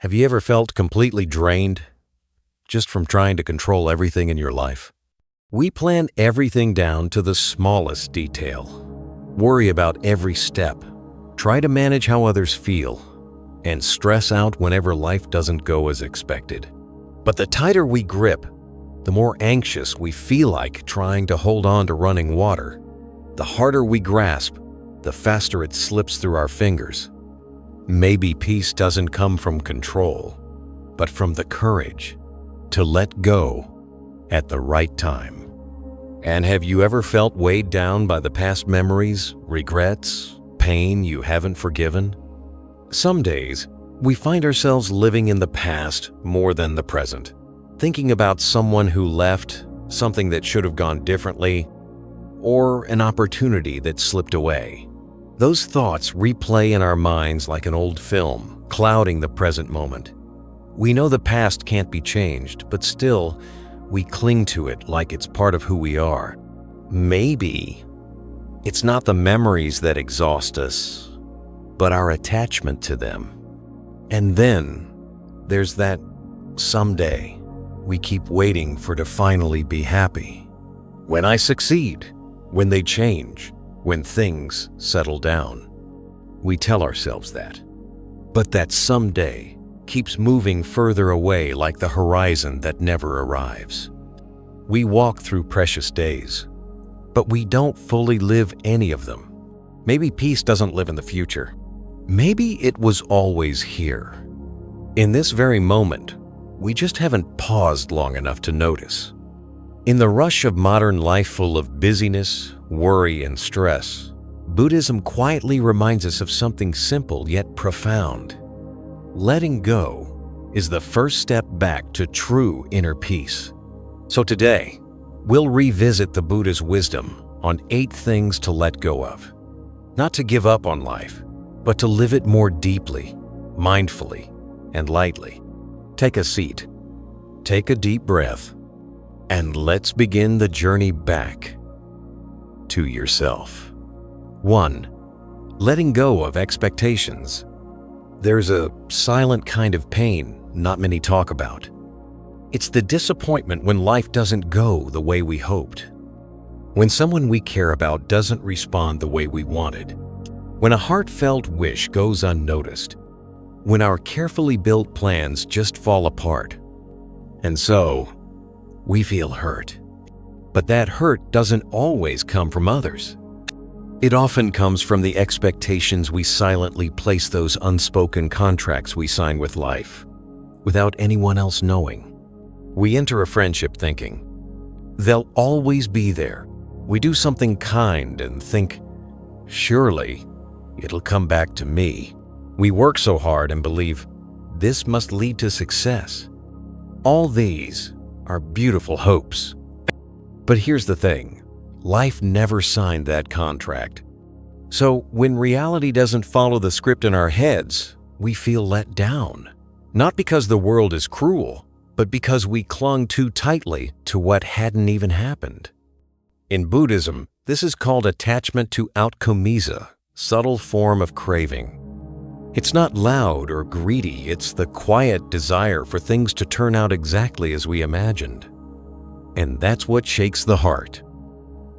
Have you ever felt completely drained just from trying to control everything in your life? We plan everything down to the smallest detail, worry about every step, try to manage how others feel, and stress out whenever life doesn't go as expected. But the tighter we grip, the more anxious we feel like trying to hold on to running water. The harder we grasp, the faster it slips through our fingers. Maybe peace doesn't come from control, but from the courage to let go at the right time. And have you ever felt weighed down by the past memories, regrets, pain you haven't forgiven? Some days, we find ourselves living in the past more than the present, thinking about someone who left, something that should have gone differently, or an opportunity that slipped away. Those thoughts replay in our minds like an old film, clouding the present moment. We know the past can't be changed, but still, we cling to it like it's part of who we are. Maybe it's not the memories that exhaust us, but our attachment to them. And then there's that someday we keep waiting for to finally be happy. When I succeed, when they change, when things settle down. We tell ourselves that. But that someday keeps moving further away like the horizon that never arrives. We walk through precious days, but we don't fully live any of them. Maybe peace doesn't live in the future. Maybe it was always here. In this very moment, we just haven't paused long enough to notice. In the rush of modern life full of busyness, worry, and stress, Buddhism quietly reminds us of something simple yet profound. Letting go is the first step back to true inner peace. So today, we'll revisit the Buddha's wisdom on 8 things to let go of. Not to give up on life, but to live it more deeply, mindfully, and lightly. Take a seat, take a deep breath, and let's begin the journey back to yourself. 1. Letting go of expectations. There's a silent kind of pain not many talk about. It's the disappointment when life doesn't go the way we hoped. When someone we care about doesn't respond the way we wanted. When a heartfelt wish goes unnoticed. When our carefully built plans just fall apart. And so, we feel hurt. But that hurt doesn't always come from others. It often comes from the expectations we silently place, those unspoken contracts we sign with life, without anyone else knowing. We enter a friendship thinking, they'll always be there. We do something kind and think, surely it'll come back to me. We work so hard and believe, this must lead to success. All these are beautiful hopes. But here's the thing, life never signed that contract. So when reality doesn't follow the script in our heads, we feel let down. Not because the world is cruel, but because we clung too tightly to what hadn't even happened. In Buddhism, this is called attachment to outkomisa, subtle form of craving. It's not loud or greedy, it's the quiet desire for things to turn out exactly as we imagined. And that's what shakes the heart.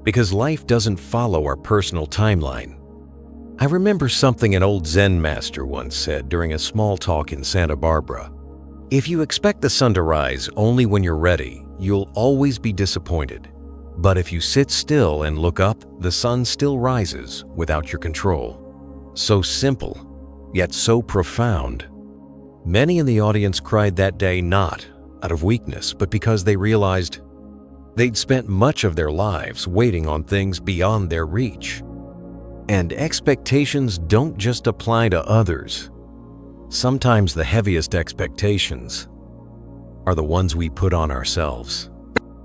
Because life doesn't follow our personal timeline. I remember something an old Zen master once said during a small talk in Santa Barbara. If you expect the sun to rise only when you're ready, you'll always be disappointed. But if you sit still and look up, the sun still rises without your control. So simple, yet so profound. Many in the audience cried that day not out of weakness, but because they realized they'd spent much of their lives waiting on things beyond their reach. And expectations don't just apply to others. Sometimes the heaviest expectations are the ones we put on ourselves.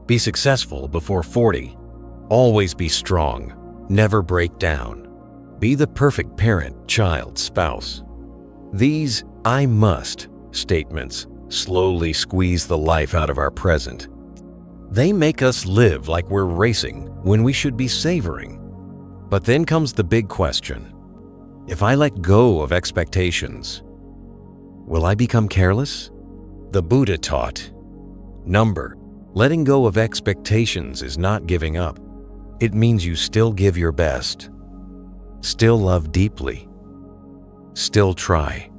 Be successful before 40. Always be strong. Never break down. Be the perfect parent, child, spouse. These "I must" statements slowly squeeze the life out of our present. They make us live like we're racing when we should be savoring. But then comes the big question. If I let go of expectations, Will I become careless? The Buddha taught, number, letting go of expectations is not giving up. It means you still give your best, still love deeply, still try.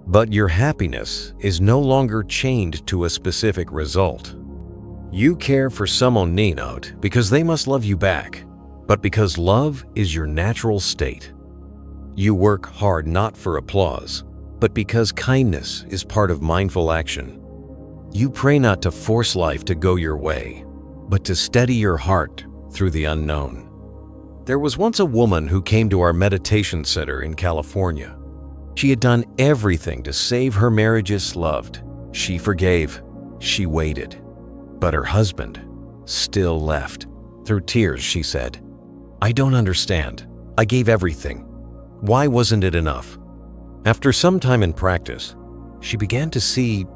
But your happiness is no longer chained to a specific result. You care for someone because they must love you back, but because love is your natural state. You work hard not for applause, but because kindness is part of mindful action. You pray not to force life to go your way, but to steady your heart through the unknown. There was once a woman who came to our meditation center in California. She had done everything to save her marriage's loved. She forgave, she waited. But her husband still left. Through tears, she said, "I don't understand. I gave everything. Why wasn't it enough?" After some time in practice, she began to see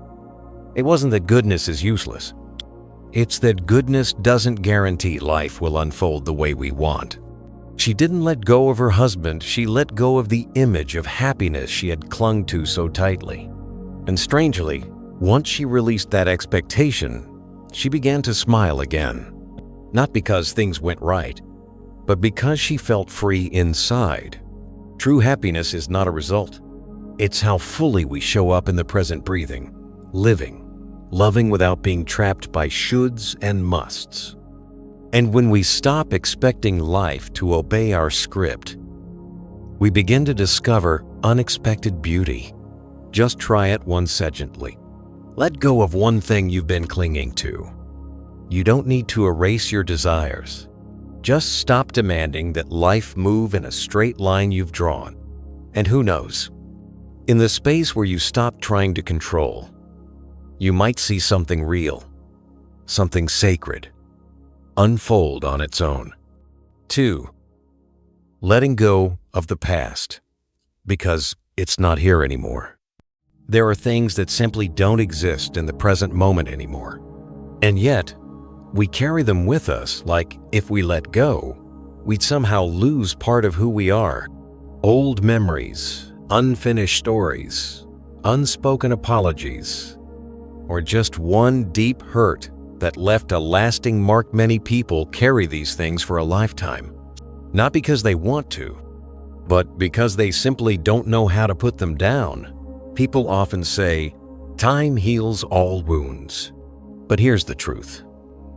it wasn't that goodness is useless. It's that goodness doesn't guarantee life will unfold the way we want. She didn't let go of her husband, she let go of the image of happiness she had clung to so tightly. And strangely, once she released that expectation, she began to smile again. Not because things went right, but because she felt free inside. True happiness is not a result. It's how fully we show up in the present breathing, living, loving without being trapped by shoulds and musts. And when we stop expecting life to obey our script, we begin to discover unexpected beauty. Just try it one secondly. Let go of one thing you've been clinging to. You don't need to erase your desires. Just stop demanding that life move in a straight line you've drawn. And who knows? In the space where you stop trying to control, you might see something real, something sacred, unfold on its own. 2. Letting go of the past, because it's not here anymore. There are things that simply don't exist in the present moment anymore. And yet, we carry them with us like if we let go, we'd somehow lose part of who we are. Old memories, unfinished stories, unspoken apologies, or just one deep hurt that left a lasting mark. Many people carry these things for a lifetime, not because they want to, but because they simply don't know how to put them down. People often say, "Time heals all wounds." But here's the truth.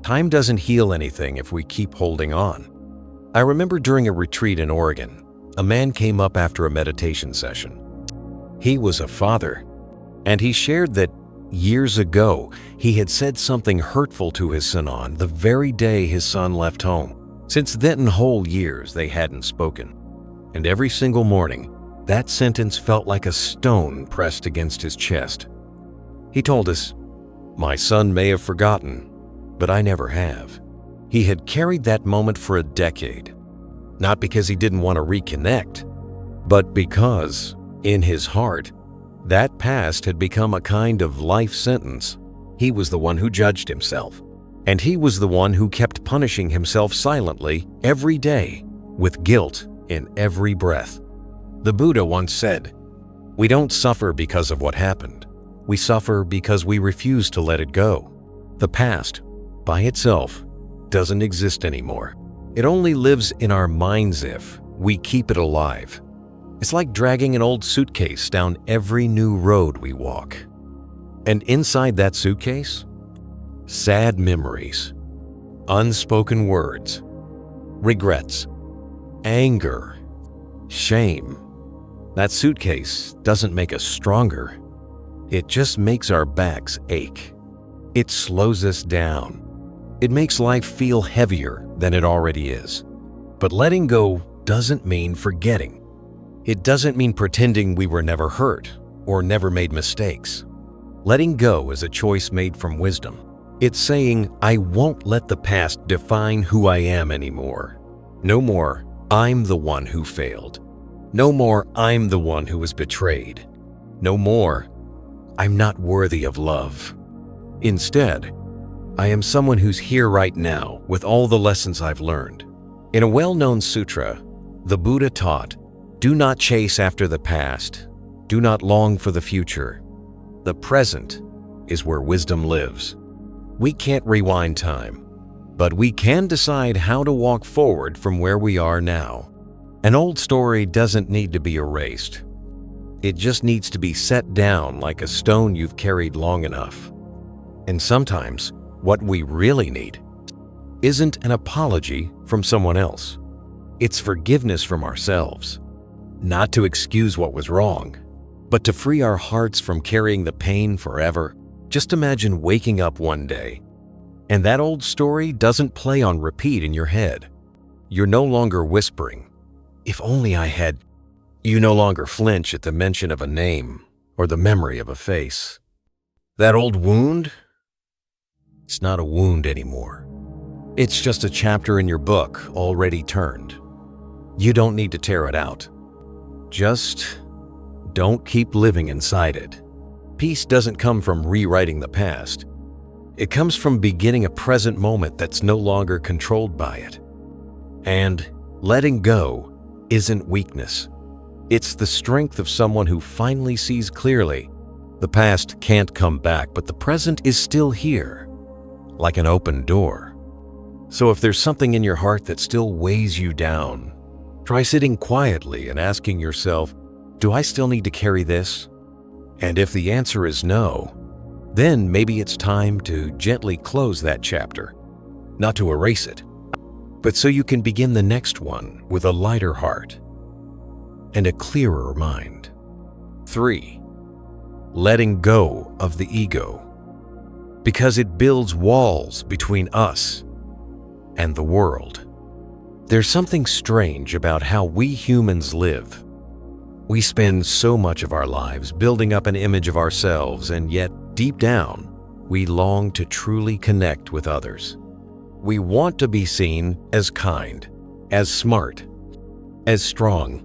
Time doesn't heal anything if we keep holding on. I remember during a retreat in Oregon, a man came up after a meditation session. He was a father, and he shared that years ago, he had said something hurtful to his son on the very day his son left home. Since then, whole years, they hadn't spoken. And every single morning, that sentence felt like a stone pressed against his chest. He told us, "My son may have forgotten, but I never have." He had carried that moment for a decade, not because he didn't want to reconnect, but because, in his heart, that past had become a kind of life sentence. He was the one who judged himself, and he was the one who kept punishing himself silently every day, with guilt in every breath. The Buddha once said, "We don't suffer because of what happened. We suffer because we refuse to let it go." The past, by itself, doesn't exist anymore. It only lives in our minds if we keep it alive. It's like dragging an old suitcase down every new road we walk. And inside that suitcase, sad memories, unspoken words, regrets, anger, shame. That suitcase doesn't make us stronger. It just makes our backs ache. It slows us down. It makes life feel heavier than it already is. But letting go doesn't mean forgetting. It doesn't mean pretending we were never hurt or never made mistakes. Letting go is a choice made from wisdom. It's saying, "I won't let the past define who I am anymore. No more, I'm the one who failed. No more, I'm the one who was betrayed. No more, I'm not worthy of love. Instead, I am someone who's here right now with all the lessons I've learned." In a well-known sutra, the Buddha taught, "Do not chase after the past. Do not long for the future. The present is where wisdom lives. We can't rewind time, but we can decide how to walk forward from where we are now. An old story doesn't need to be erased. It just needs to be set down like a stone you've carried long enough. And sometimes, what we really need isn't an apology from someone else. It's forgiveness from ourselves. Not to excuse what was wrong, but to free our hearts from carrying the pain forever. Just imagine waking up one day, and that old story doesn't play on repeat in your head. You're no longer whispering, "If only I had..." You no longer flinch at the mention of a name or the memory of a face. That old wound? It's not a wound anymore. It's just a chapter in your book already turned. You don't need to tear it out. Just don't keep living inside it. Peace doesn't come from rewriting the past. It comes from beginning a present moment that's no longer controlled by it. And letting go isn't weakness. It's the strength of someone who finally sees clearly. The past can't come back, but the present is still here, like an open door. So if there's something in your heart that still weighs you down, try sitting quietly and asking yourself, do I still need to carry this? And if the answer is no, then maybe it's time to gently close that chapter. Not to erase it, but so you can begin the next one with a lighter heart and a clearer mind. 3. Letting go of the ego, because it builds walls between us and the world. There's something strange about how we humans live. We spend so much of our lives building up an image of ourselves, and yet, deep down, we long to truly connect with others. We want to be seen as kind, as smart, as strong.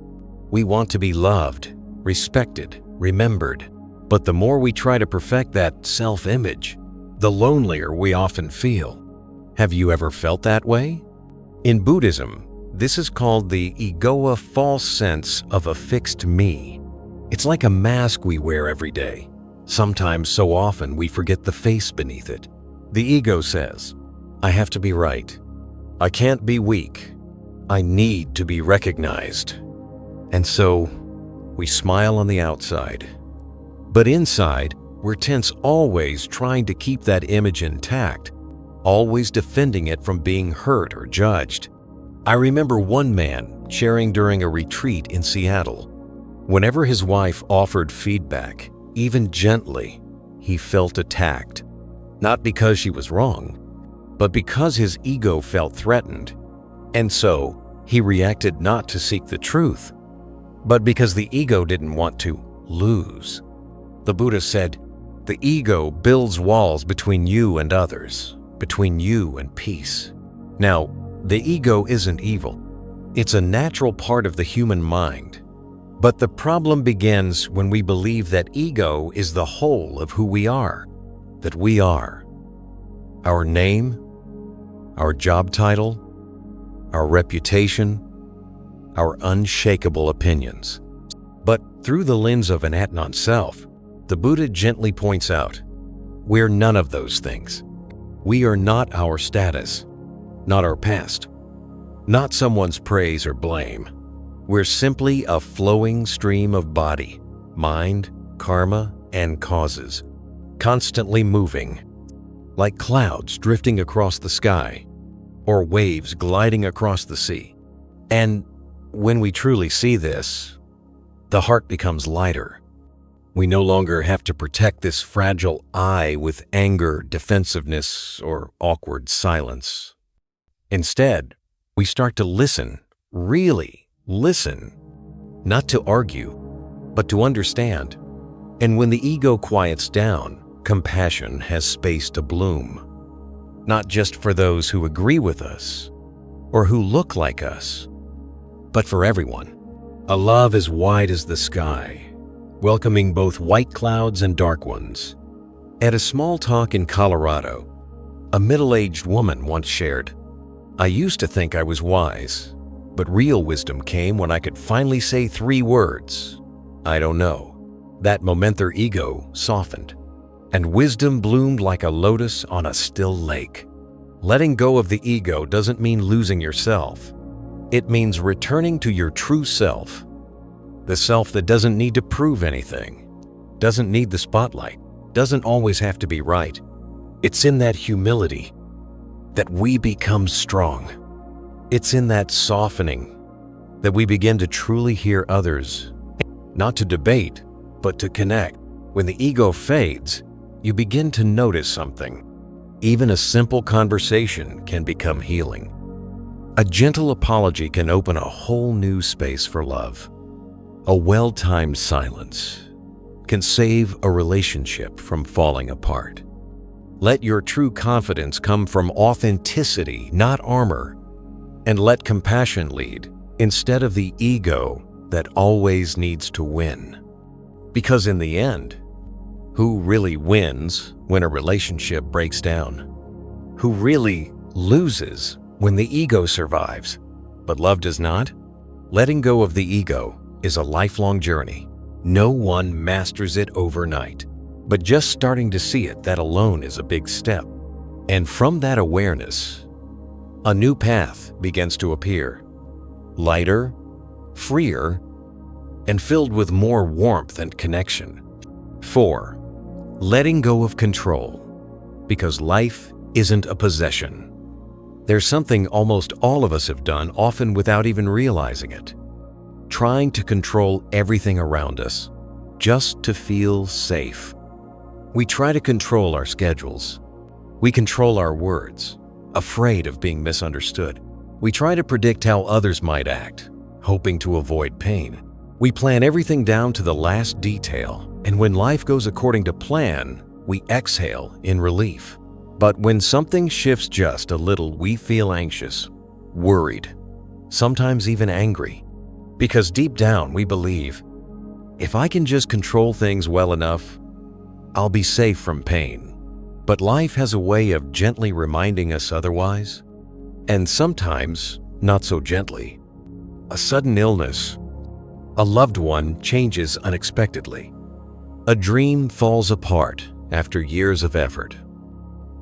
We want to be loved, respected, remembered. But the more we try to perfect that self-image, the lonelier we often feel. Have you ever felt that way? In Buddhism, this is called the egoa, false sense of a fixed me. It's like a mask we wear every day. Sometimes so often we forget the face beneath it. The ego says, I have to be right. I can't be weak. I need to be recognized. And so, we smile on the outside. But inside, we're tense, always trying to keep that image intact, always defending it from being hurt or judged. I remember one man sharing during a retreat in Seattle. Whenever his wife offered feedback, even gently, he felt attacked. Not because she was wrong, but because his ego felt threatened. And so, he reacted not to seek the truth, but because the ego didn't want to lose. The Buddha said, the ego builds walls between you and others, between you and peace. Now, the ego isn't evil. It's a natural part of the human mind. But the problem begins when we believe that ego is the whole of who we are, that we are. Our name, our job title, our reputation, our unshakable opinions. But through the lens of an Atman self, the Buddha gently points out, we're none of those things. We are not our status, not our past, not someone's praise or blame. We're simply a flowing stream of body, mind, karma, and causes, constantly moving, like clouds drifting across the sky, or waves gliding across the sea. And when we truly see this, the heart becomes lighter. We no longer have to protect this fragile I with anger, defensiveness, or awkward silence. Instead, we start to listen, really listen, not to argue, but to understand. And when the ego quiets down, compassion has space to bloom, not just for those who agree with us or who look like us, but for everyone. A love as wide as the sky, welcoming both white clouds and dark ones. At a small talk in Colorado, a middle-aged woman once shared, I used to think I was wise, but real wisdom came when I could finally say 3 words, I don't know. that moment their ego softened, and wisdom bloomed like a lotus on a still lake. Letting go of the ego doesn't mean losing yourself. It means returning to your true self, the self that doesn't need to prove anything, doesn't need the spotlight, doesn't always have to be right. It's in that humility that we become strong. It's in that softening that we begin to truly hear others, not to debate, but to connect. When the ego fades, you begin to notice something. Even a simple conversation can become healing. A gentle apology can open a whole new space for love. A well-timed silence can save a relationship from falling apart. Let your true confidence come from authenticity, not armor. And let compassion lead instead of the ego that always needs to win. Because in the end, who really wins when a relationship breaks down? Who really loses when the ego survives, but love does not? Letting go of the ego is a lifelong journey. No one masters it overnight, but just starting to see it, that alone is a big step. And from that awareness, a new path begins to appear, lighter, freer, and filled with more warmth and connection. 4. Letting go of control, because life isn't a possession. There's something almost all of us have done, often without even realizing it. Trying to control everything around us, just to feel safe. We try to control our schedules. We control our words, afraid of being misunderstood. We try to predict how others might act, hoping to avoid pain. We plan everything down to the last detail, and when life goes according to plan, we exhale in relief. But when something shifts just a little, we feel anxious, worried, sometimes even angry. Because deep down we believe, if I can just control things well enough, I'll be safe from pain. But life has a way of gently reminding us otherwise, and sometimes not so gently. A sudden illness, a loved one changes unexpectedly. A dream falls apart after years of effort.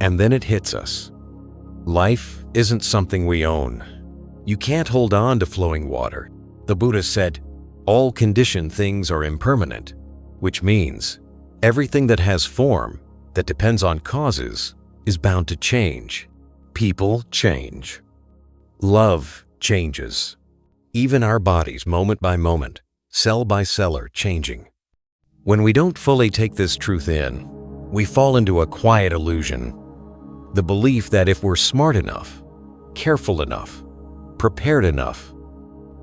And then it hits us. Life isn't something we own. You can't hold on to flowing water. The Buddha said, all conditioned things are impermanent, which means everything that has form, that depends on causes, is bound to change. People change. Love changes. Even our bodies, moment by moment, cell by cell, are changing. When we don't fully take this truth in, we fall into a quiet illusion. The belief that if we're smart enough, careful enough, prepared enough,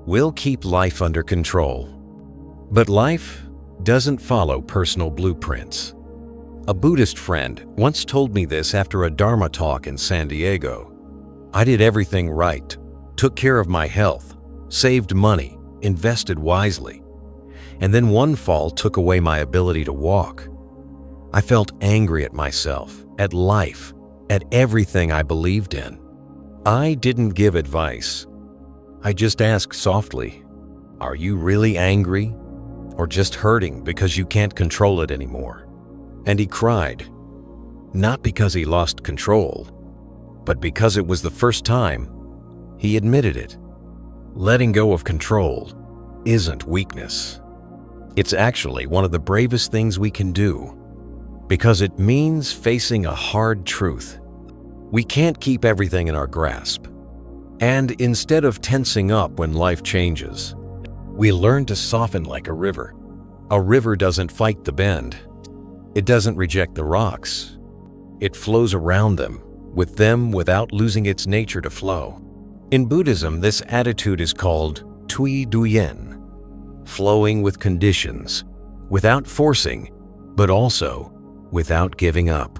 we'll keep life under control. But life doesn't follow personal blueprints. A Buddhist friend once told me this after a Dharma talk in San Diego. I did everything right, took care of my health, saved money, invested wisely. And then one fall took away my ability to walk. I felt angry at myself, at life, at everything I believed in. I didn't give advice. I just asked softly, are you really angry or just hurting because you can't control it anymore? And he cried, not because he lost control, but because it was the first time he admitted it. Letting go of control isn't weakness. It's actually one of the bravest things we can do, because it means facing a hard truth. We can't keep everything in our grasp. And instead of tensing up when life changes, we learn to soften like a river. A river doesn't fight the bend. It doesn't reject the rocks. It flows around them without losing its nature to flow. In Buddhism, this attitude is called tui duyen, flowing with conditions, without forcing, but also without giving up.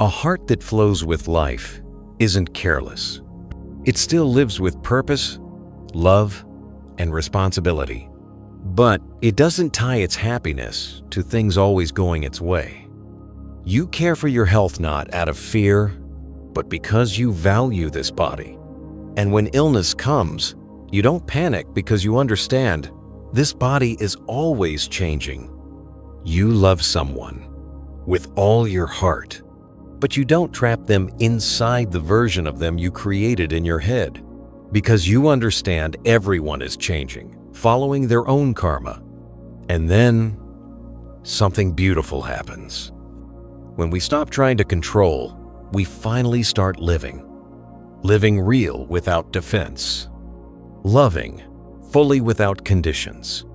A heart that flows with life isn't careless. It still lives with purpose, love, and responsibility. But it doesn't tie its happiness to things always going its way. You care for your health not out of fear, but because you value this body. And when illness comes, you don't panic because you understand this body is always changing. You love someone with all your heart, but you don't trap them inside the version of them you created in your head, because you understand everyone is changing, following their own karma. And then something beautiful happens. When we stop trying to control, we finally start living real without defense, loving fully without conditions,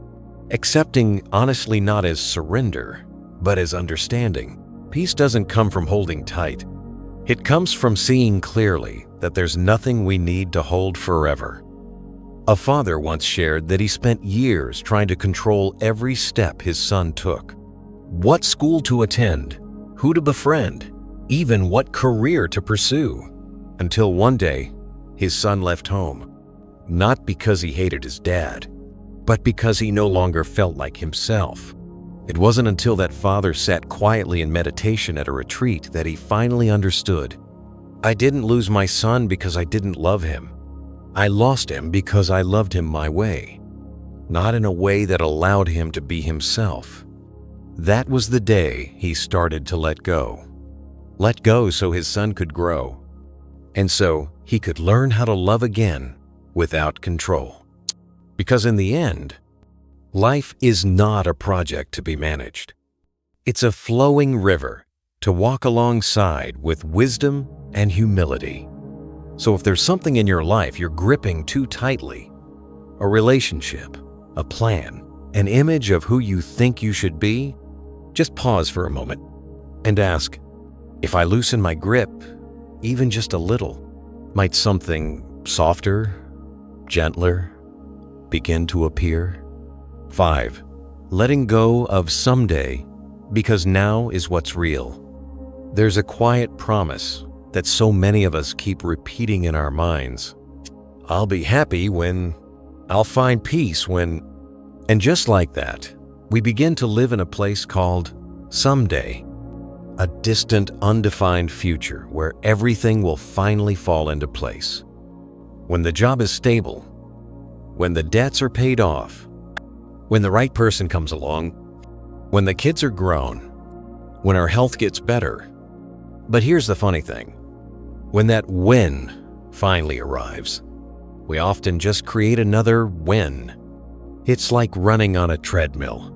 accepting honestly not as surrender, but as understanding. Peace doesn't come from holding tight. It comes from seeing clearly that there's nothing we need to hold forever. A father once shared that he spent years trying to control every step his son took. What school to attend, who to befriend, even what career to pursue. Until one day, his son left home, not because he hated his dad, but because he no longer felt like himself. It wasn't until that father sat quietly in meditation at a retreat that he finally understood. I didn't lose my son because I didn't love him. I lost him because I loved him my way, not in a way that allowed him to be himself. That was the day he started to let go. Let go so his son could grow, and so he could learn how to love again without control. Because in the end, life is not a project to be managed. It's a flowing river to walk alongside with wisdom and humility. So if there's something in your life you're gripping too tightly, a relationship, a plan, an image of who you think you should be, just pause for a moment and ask, if I loosen my grip, even just a little, might something softer, gentler begin to appear? 5. Letting go of someday, because now is what's real. There's a quiet promise that so many of us keep repeating in our minds. I'll be happy when, I'll find peace when, and just like that, we begin to live in a place called someday, a distant, undefined future where everything will finally fall into place. When the job is stable, when the debts are paid off, when the right person comes along, when the kids are grown, when our health gets better. But here's the funny thing. When that when finally arrives, we often just create another when. It's like running on a treadmill.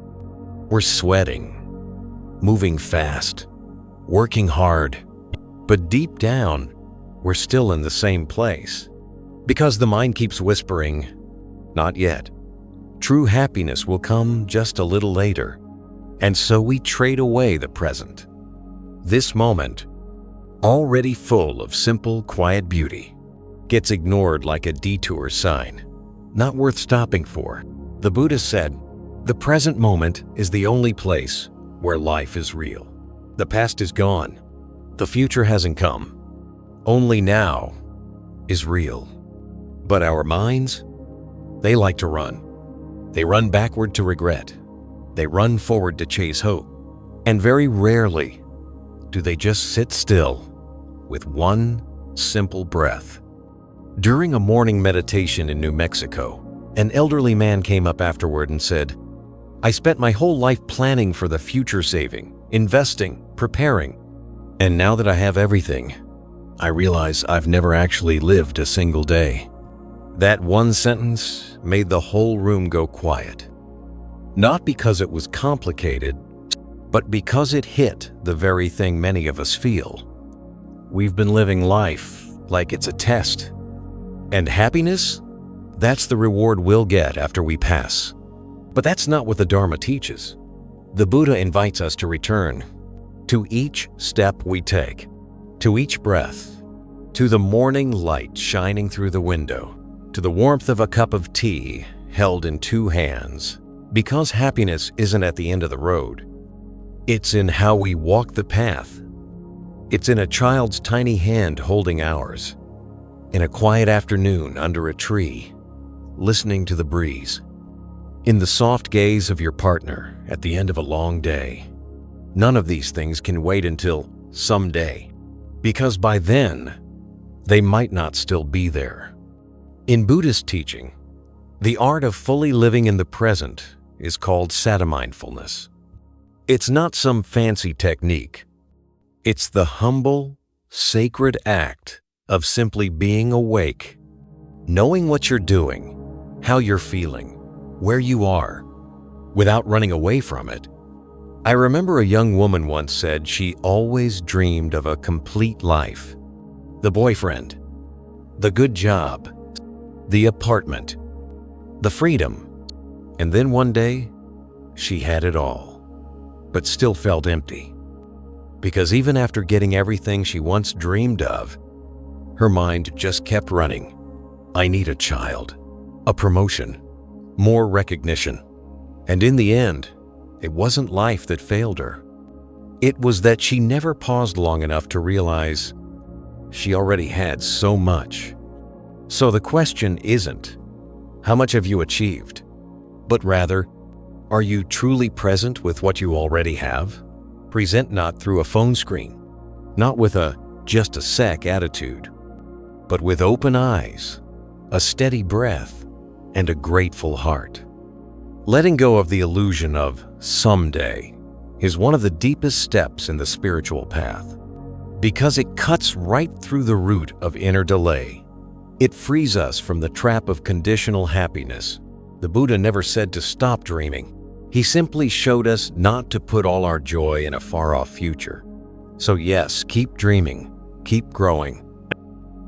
We're sweating, moving fast, working hard, but deep down, we're still in the same place. Because the mind keeps whispering, not yet. True happiness will come just a little later. And so we trade away the present. This moment, already full of simple, quiet beauty, gets ignored like a detour sign, not worth stopping for. The Buddha said, the present moment is the only place where life is real. The past is gone. The future hasn't come. Only now is real. But our minds, they like to run. They run backward to regret. They run forward to chase hope. And very rarely do they just sit still with one simple breath. During a morning meditation in New Mexico, an elderly man came up afterward and said, I spent my whole life planning for the future, saving, investing, preparing. And now that I have everything, I realize I've never actually lived a single day. That one sentence made the whole room go quiet. Not because it was complicated, but because it hit the very thing many of us feel. We've been living life like it's a test. And happiness? That's the reward we'll get after we pass. But that's not what the Dharma teaches. The Buddha invites us to return to each step we take, to each breath, to the morning light shining through the window, to the warmth of a cup of tea held in two hands. Because happiness isn't at the end of the road. It's in how we walk the path. It's in a child's tiny hand holding ours, in a quiet afternoon under a tree, listening to the breeze, in the soft gaze of your partner at the end of a long day. None of these things can wait until someday, because by then, they might not still be there. In Buddhist teaching, the art of fully living in the present is called sati mindfulness. It's not some fancy technique. It's the humble, sacred act of simply being awake, knowing what you're doing, how you're feeling, where you are, without running away from it. I remember a young woman once said she always dreamed of a complete life. The boyfriend, the good job, the apartment, the freedom. And then one day, she had it all, but still felt empty. Because even after getting everything she once dreamed of, her mind just kept running. I need a child, a promotion, more recognition. And in the end, it wasn't life that failed her. It was that she never paused long enough to realize she already had so much. So the question isn't, how much have you achieved? But rather, are you truly present with what you already have? Present not through a phone screen, not with a just a sec attitude, but with open eyes, a steady breath, and a grateful heart. Letting go of the illusion of someday is one of the deepest steps in the spiritual path, because it cuts right through the root of inner delay. It frees us from the trap of conditional happiness. The Buddha never said to stop dreaming. He simply showed us not to put all our joy in a far-off future. So yes, keep dreaming, keep growing,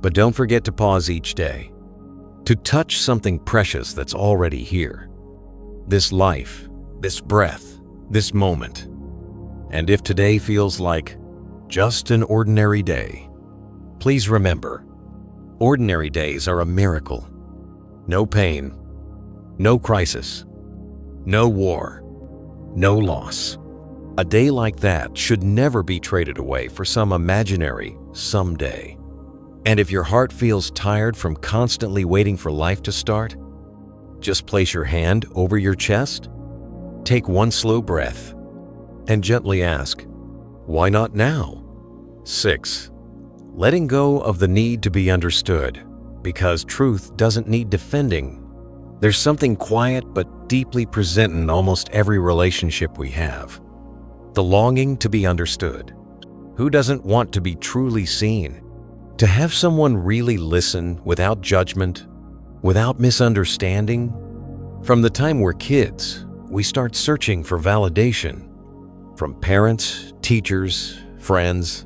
but don't forget to pause each day, to touch something precious that's already here. This life, this breath, this moment. And if today feels like just an ordinary day, please remember, ordinary days are a miracle. No pain, no crisis, no war, no loss. A day like that should never be traded away for some imaginary someday. And if your heart feels tired from constantly waiting for life to start, just place your hand over your chest, take one slow breath, and gently ask, why not now? 6. Letting go of the need to be understood, because truth doesn't need defending. There's something quiet but deeply present in almost every relationship we have. The longing to be understood. Who doesn't want to be truly seen? To have someone really listen without judgment, without misunderstanding. From the time we're kids, we start searching for validation from parents, teachers, friends,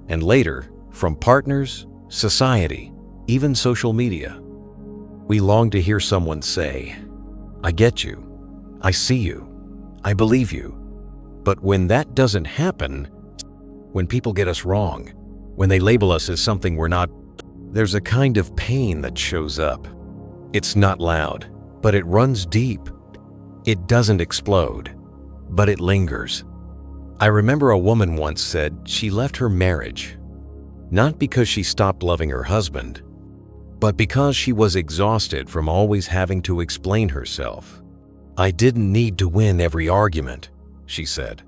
and later from partners, society, even social media. We long to hear someone say, I get you, I see you, I believe you. But when that doesn't happen, when people get us wrong, when they label us as something we're not, there's a kind of pain that shows up. It's not loud, but it runs deep. It doesn't explode, but it lingers. I remember a woman once said she left her marriage, not because she stopped loving her husband, but because she was exhausted from always having to explain herself. I didn't need to win every argument, she said.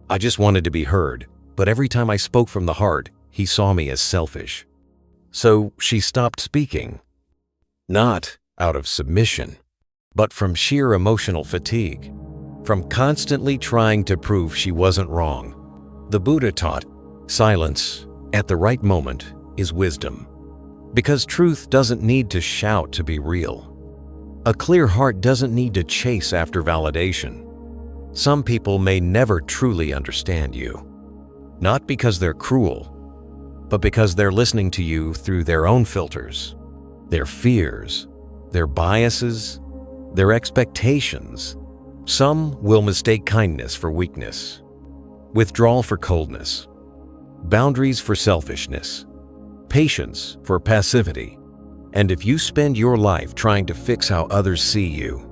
I just wanted to be heard, but every time I spoke from the heart, he saw me as selfish. So she stopped speaking, not out of submission, but from sheer emotional fatigue, from constantly trying to prove she wasn't wrong. The Buddha taught, silence at the right moment is wisdom. Because truth doesn't need to shout to be real. A clear heart doesn't need to chase after validation. Some people may never truly understand you, not because they're cruel, but because they're listening to you through their own filters, their fears, their biases, their expectations. Some will mistake kindness for weakness, withdrawal for coldness, boundaries for selfishness, patience for passivity. And if you spend your life trying to fix how others see you,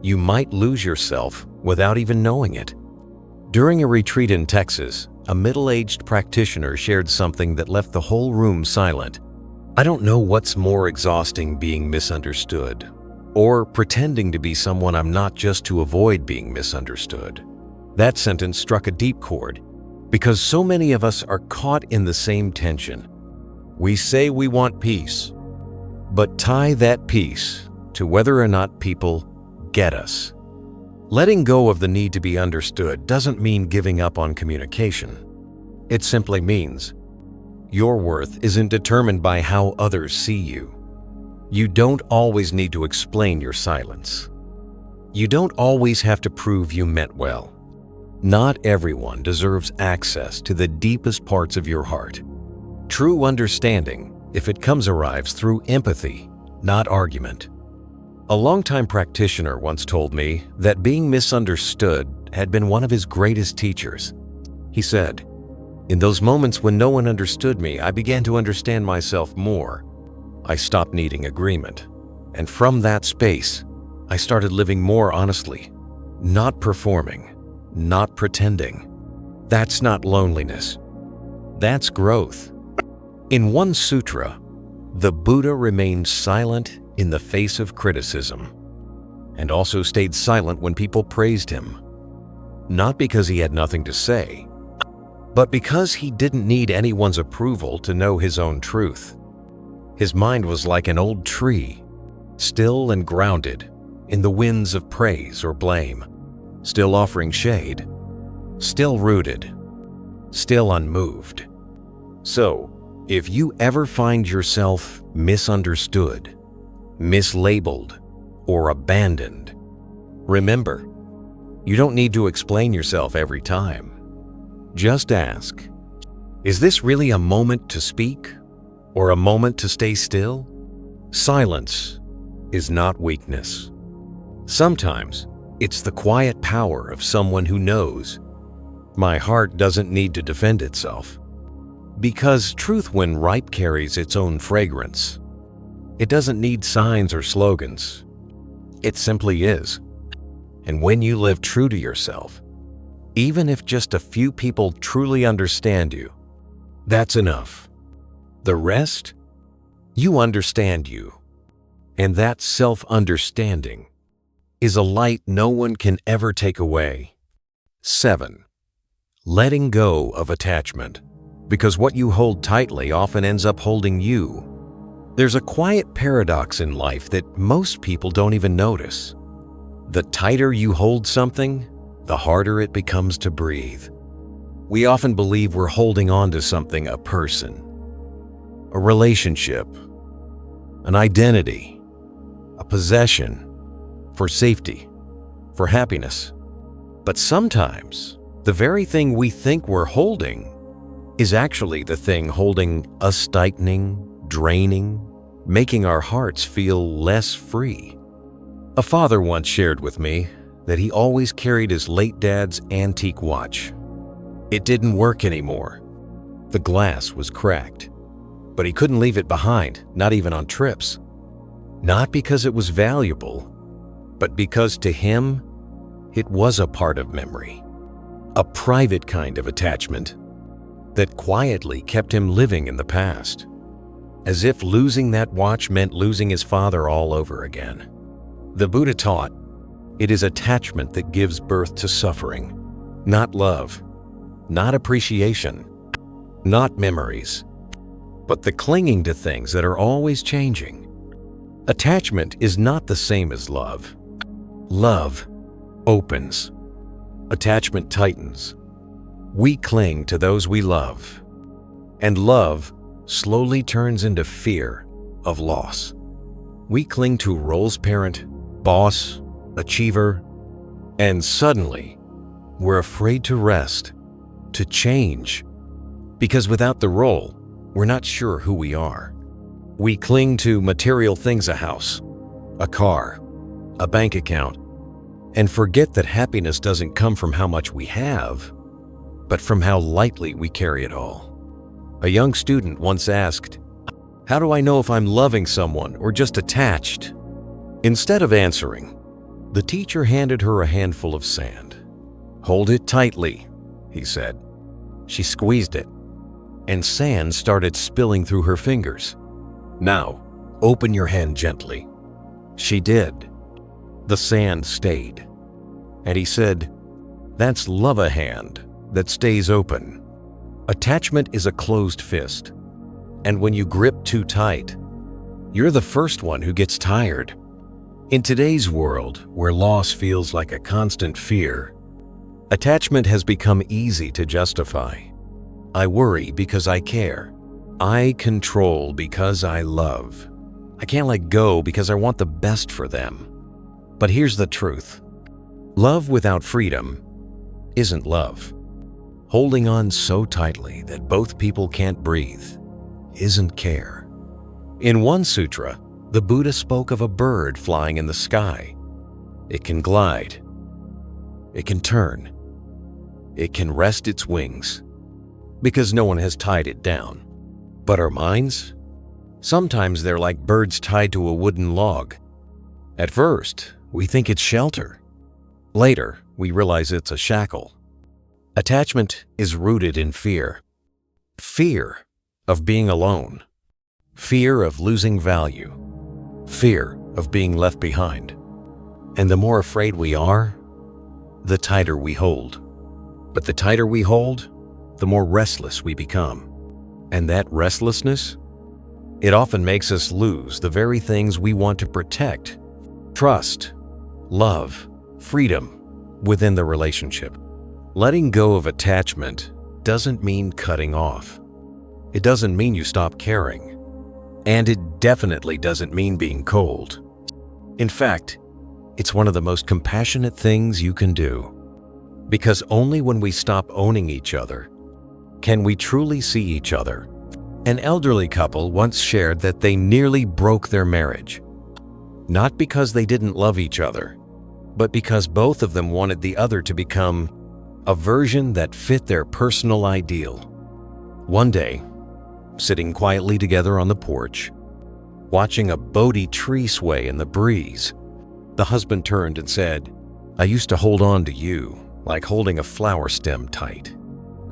you might lose yourself without even knowing it. During a retreat in Texas, a middle-aged practitioner shared something that left the whole room silent. I don't know what's more exhausting, being misunderstood, or pretending to be someone I'm not just to avoid being misunderstood. That sentence struck a deep chord, because so many of us are caught in the same tension. We say we want peace, but tie that peace to whether or not people get us. Letting go of the need to be understood doesn't mean giving up on communication. It simply means your worth isn't determined by how others see you. You don't always need to explain your silence. You don't always have to prove you meant well. Not everyone deserves access to the deepest parts of your heart. True understanding, if it arrives through empathy, not argument. A longtime practitioner once told me that being misunderstood had been one of his greatest teachers. He said, "In those moments when no one understood me, I began to understand myself more. I stopped needing agreement. And from that space, I started living more honestly, not performing, not pretending. That's not loneliness. That's growth." In one sutra, the Buddha remained silent in the face of criticism, and also stayed silent when people praised him. Not because he had nothing to say, but because he didn't need anyone's approval to know his own truth. His mind was like an old tree, still and grounded in the winds of praise or blame, still offering shade, still rooted, still unmoved. So, if you ever find yourself misunderstood, mislabeled, or abandoned, remember, you don't need to explain yourself every time. Just ask, is this really a moment to speak or a moment to stay still? Silence is not weakness. Sometimes it's the quiet power of someone who knows, my heart doesn't need to defend itself. Because truth, when ripe, carries its own fragrance. It doesn't need signs or slogans. It simply is. And when you live true to yourself, even if just a few people truly understand you, that's enough. The rest, you understand you. And that self-understanding is a light no one can ever take away. 7. Letting go of attachment, because what you hold tightly often ends up holding you. There's a quiet paradox in life that most people don't even notice. The tighter you hold something, the harder it becomes to breathe. We often believe we're holding on to something, a person, a relationship, an identity, a possession, for safety, for happiness. But sometimes, the very thing we think we're holding is actually the thing holding us, tightening, draining, making our hearts feel less free. A father once shared with me that he always carried his late dad's antique watch. It didn't work anymore. The glass was cracked, but he couldn't leave it behind, not even on trips. Not because it was valuable, but because to him, it was a part of memory. A private kind of attachment that quietly kept him living in the past, as if losing that watch meant losing his father all over again. The Buddha taught, it is attachment that gives birth to suffering, not love, not appreciation, not memories, but the clinging to things that are always changing. Attachment is not the same as love. Love opens. Attachment tightens. We cling to those we love, and love slowly turns into fear of loss. We cling to roles: parent, boss, achiever, and suddenly we're afraid to rest, to change, because without the role, we're not sure who we are. We cling to material things: a house, a car, a bank account, and forget that happiness doesn't come from how much we have, but from how lightly we carry it all. A young student once asked, "How do I know if I'm loving someone or just attached?" Instead of answering, the teacher handed her a handful of sand. "Hold it tightly," he said. She squeezed it, and sand started spilling through her fingers. "Now, open your hand gently." She did. The sand stayed. And he said, "That's love, a hand that stays open." Attachment is a closed fist, and when you grip too tight, you're the first one who gets tired. In today's world, where loss feels like a constant fear, attachment has become easy to justify. I worry because I care. I control because I love. I can't let go because I want the best for them. But here's the truth. Love without freedom isn't love. Holding on so tightly that both people can't breathe isn't care. In one sutra, the Buddha spoke of a bird flying in the sky. It can glide. It can turn. It can rest its wings because no one has tied it down. But our minds? Sometimes they're like birds tied to a wooden log. At first, we think it's shelter. Later, we realize it's a shackle. Attachment is rooted in fear. Fear of being alone. Fear of losing value. Fear of being left behind. And the more afraid we are, the tighter we hold. But the tighter we hold, the more restless we become. And that restlessness, it often makes us lose the very things we want to protect. Trust, love, freedom within the relationship. Letting go of attachment doesn't mean cutting off. It doesn't mean you stop caring. And it definitely doesn't mean being cold. In fact, it's one of the most compassionate things you can do. Because only when we stop owning each other can we truly see each other. An elderly couple once shared that they nearly broke their marriage. Not because they didn't love each other, but because both of them wanted the other to become a version that fit their personal ideal. One day, sitting quietly together on the porch, watching a Bodhi tree sway in the breeze, the husband turned and said, "I used to hold on to you like holding a flower stem tight.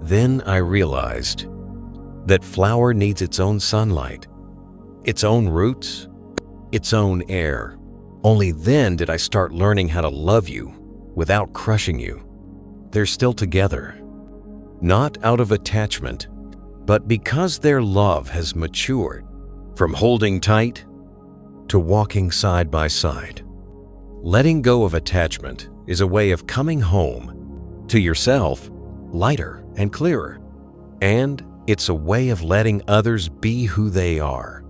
Then I realized that flower needs its own sunlight, its own roots, its own air. Only then did I start learning how to love you without crushing you." They're still together, not out of attachment, but because their love has matured from holding tight to walking side by side. Letting go of attachment is a way of coming home to yourself lighter and clearer. And it's a way of letting others be who they are,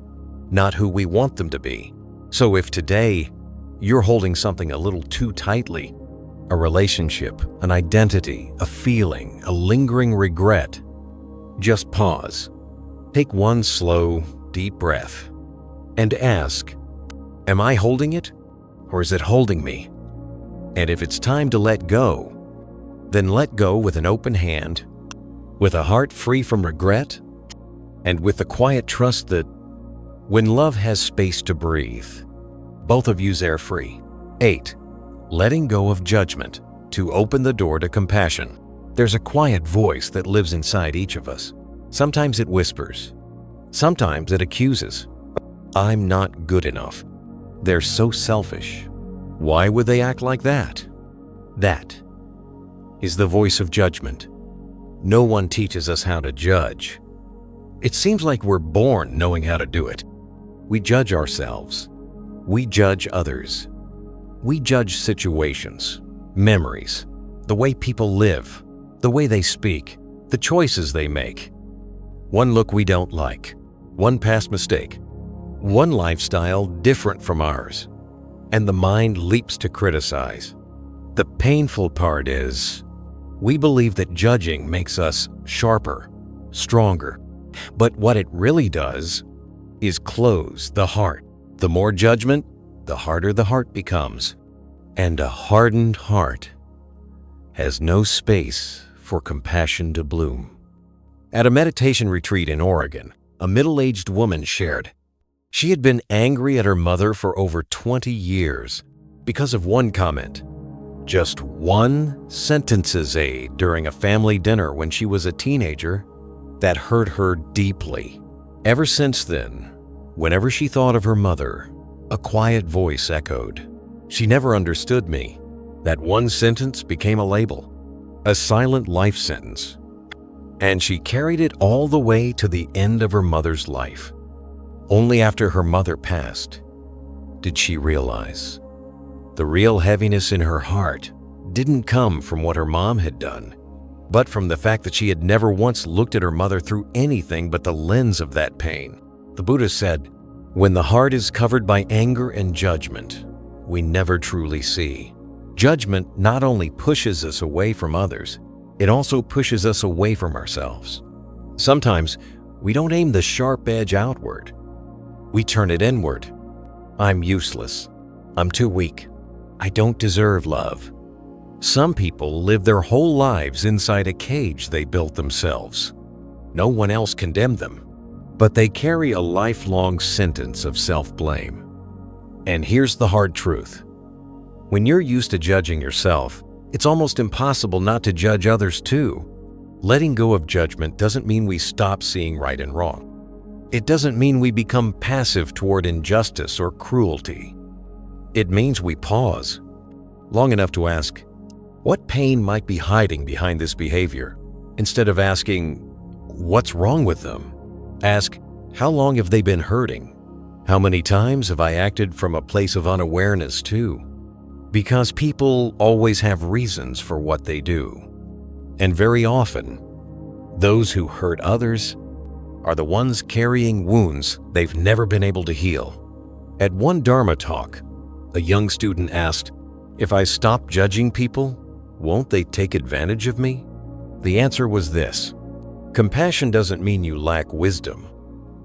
not who we want them to be. So if today you're holding something a little too tightly, a relationship, an identity, a feeling, a lingering regret, just pause. Take one slow, deep breath and ask, am I holding it or is it holding me? And if it's time to let go, then let go with an open hand, with a heart free from regret, and with the quiet trust that when love has space to breathe, both of you's air free. 8. Letting go of judgment to open the door to compassion. There's a quiet voice that lives inside each of us. Sometimes it whispers. Sometimes it accuses. I'm not good enough. They're so selfish. Why would they act like that? That is the voice of judgment. No one teaches us how to judge. It seems like we're born knowing how to do it. We judge ourselves. We judge others. We judge situations, memories, the way people live, the way they speak, the choices they make. One look we don't like, one past mistake, one lifestyle different from ours, and the mind leaps to criticize. The painful part is, we believe that judging makes us sharper, stronger, but what it really does is close the heart. The more judgment, the harder the heart becomes, and a hardened heart has no space for compassion to bloom. At a meditation retreat in Oregon, a middle-aged woman shared she had been angry at her mother for over 20 years because of one comment, just one sentences aid during a family dinner when she was a teenager that hurt her deeply. Ever since then, whenever she thought of her mother, a quiet voice echoed, "She never understood me." That one sentence became a label, a silent life sentence, and she carried it all the way to the end of her mother's life. Only after her mother passed did she realize The real heaviness in her heart didn't come from what her mom had done, but from the fact that she had never once looked at her mother through anything but the lens of that pain. The Buddha said, "When the heart is covered by anger and judgment, we never truly see." Judgment not only pushes us away from others, it also pushes us away from ourselves. Sometimes we don't aim the sharp edge outward. We turn it inward. I'm useless. I'm too weak. I don't deserve love. Some people live their whole lives inside a cage they built themselves. No one else condemned them, but they carry a lifelong sentence of self-blame. And here's the hard truth. When you're used to judging yourself, it's almost impossible not to judge others too. Letting go of judgment doesn't mean we stop seeing right and wrong. It doesn't mean we become passive toward injustice or cruelty. It means we pause long enough to ask, what pain might be hiding behind this behavior? Instead of asking, what's wrong with them? Ask, how long have they been hurting? How many times have I acted from a place of unawareness too? Because people always have reasons for what they do. And very often, those who hurt others are the ones carrying wounds they've never been able to heal. At one Dharma talk, a young student asked, "If I stop judging people, won't they take advantage of me?" The answer was this: compassion doesn't mean you lack wisdom.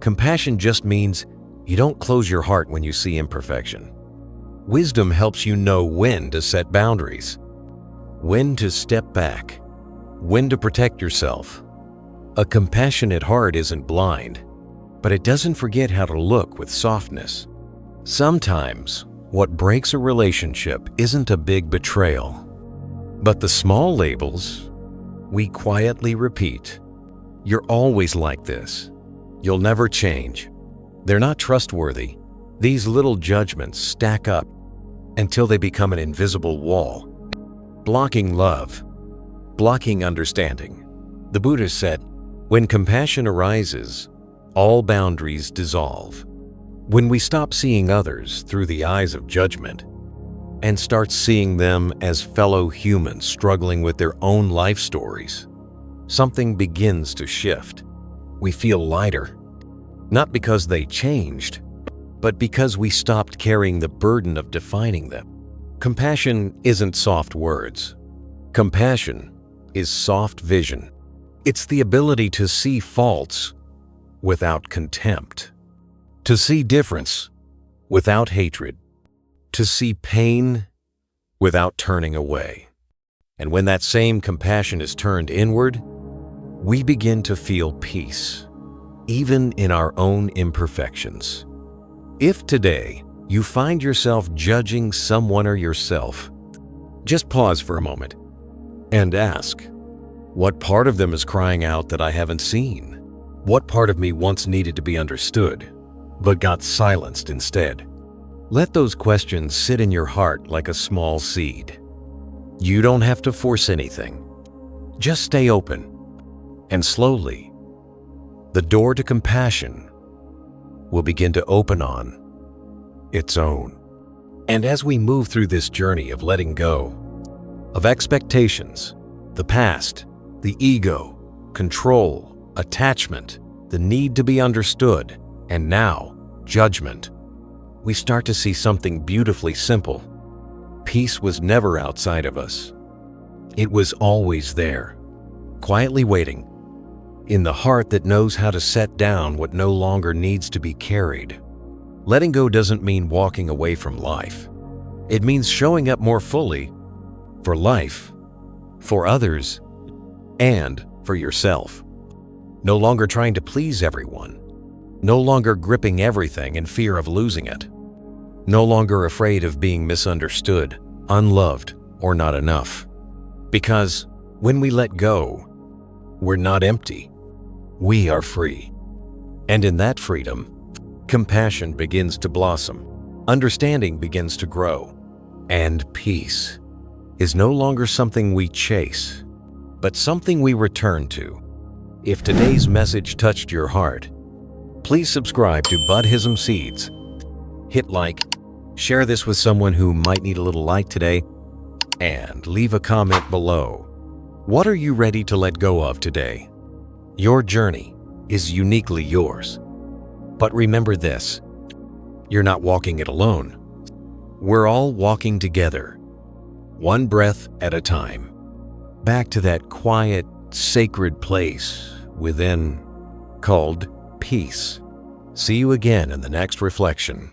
Compassion just means you don't close your heart when you see imperfection. Wisdom helps you know when to set boundaries, when to step back, when to protect yourself. A compassionate heart isn't blind, but it doesn't forget how to look with softness. Sometimes, what breaks a relationship isn't a big betrayal, but the small labels we quietly repeat. You're always like this. You'll never change. They're not trustworthy. These little judgments stack up until they become an invisible wall, blocking love, blocking understanding. The Buddha said, when compassion arises, all boundaries dissolve. When we stop seeing others through the eyes of judgment and start seeing them as fellow humans struggling with their own life stories, something begins to shift. We feel lighter, not because they changed, but because we stopped carrying the burden of defining them. Compassion isn't soft words. Compassion is soft vision. It's the ability to see faults without contempt, to see difference without hatred, to see pain without turning away. And when that same compassion is turned inward, we begin to feel peace, even in our own imperfections. If today you find yourself judging someone or yourself, just pause for a moment and ask, what part of them is crying out that I haven't seen? What part of me once needed to be understood, but got silenced instead? Let those questions sit in your heart like a small seed. You don't have to force anything. Just stay open, and slowly, the door to compassion will begin to open on its own. And as we move through this journey of letting go, of expectations, the past, the ego, control, attachment, the need to be understood, and now, judgment, we start to see something beautifully simple. Peace was never outside of us. It was always there, quietly waiting, in the heart that knows how to set down what no longer needs to be carried. Letting go doesn't mean walking away from life. It means showing up more fully for life, for others, and for yourself. No longer trying to please everyone. No longer gripping everything in fear of losing it. No longer afraid of being misunderstood, unloved, or not enough. Because when we let go, we're not empty. We are free. And in that freedom, compassion begins to blossom, understanding begins to grow, and peace is no longer something we chase, but something we return to. If today's message touched your heart, please subscribe to Buddhism Seeds, hit like, Share this with someone who might need a little light today, and leave a comment below. What are you ready to let go of today? Your journey is uniquely yours. But remember this, you're not walking it alone. We're all walking together, one breath at a time, back to that quiet, sacred place within called peace. See you again in the next reflection.